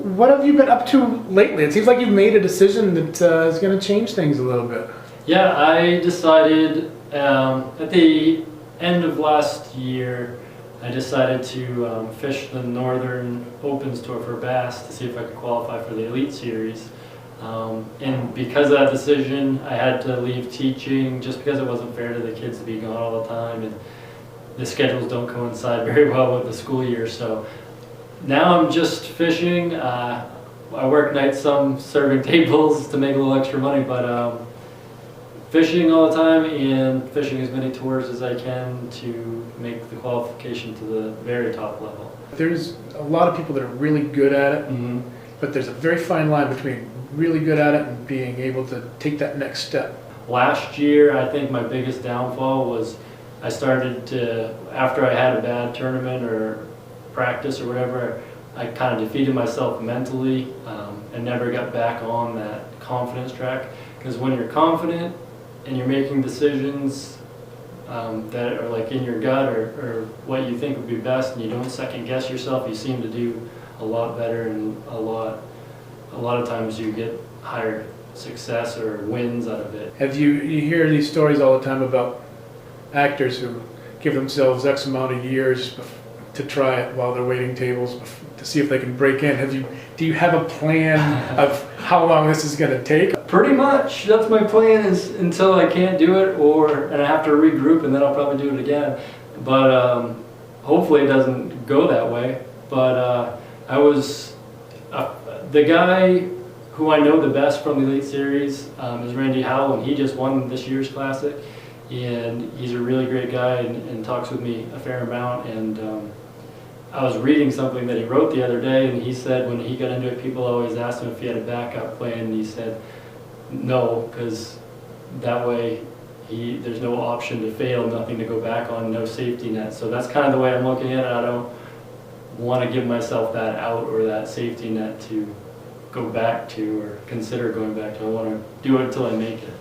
what have you been up to lately? It seems like you've made a decision that is going to change things a little bit. Yeah, I decided at the end of last year, I decided to fish the Northern Opens Tour for bass to see if I could qualify for the Elite Series. And because of that decision, I had to leave teaching just because it wasn't fair to the kids to be gone all the time, and the schedules don't coincide very well with the school year. So now I'm just fishing. I work nights some serving tables to make a little extra money, but fishing all the time and fishing as many tours as I can to make the qualification to the very top level. There's a lot of people that are really good at it, but there's a very fine line between really good at it and being able to take that next step. Last year, I think my biggest downfall was I started to, after I had a bad tournament or practice or whatever, I kind of defeated myself mentally and never got back on that confidence track. Because when you're confident and you're making decisions that are like in your gut or what you think would be best, and you don't second guess yourself, you seem to do a lot better, and a lot of times you get higher success or wins out of it. You hear these stories all the time about actors who give themselves X amount of years to try it while they're waiting tables to see if they can break in. Do you have a plan of how long this is going to take? Pretty much, that's my plan, is until I can't do it and I have to regroup, and then I'll probably do it again. But hopefully it doesn't go that way. But I was the guy who I know the best from the Elite Series is Randy Howell, and he just won this year's Classic. And he's a really great guy and talks with me a fair amount. And I was reading something that he wrote the other day, and he said when he got into it, people always asked him if he had a backup plan, and he said no, because that way there's no option to fail, nothing to go back on, no safety net. So that's kind of the way I'm looking at it. I don't want to give myself that out or that safety net to go back to or consider going back to. I want to do it until I make it.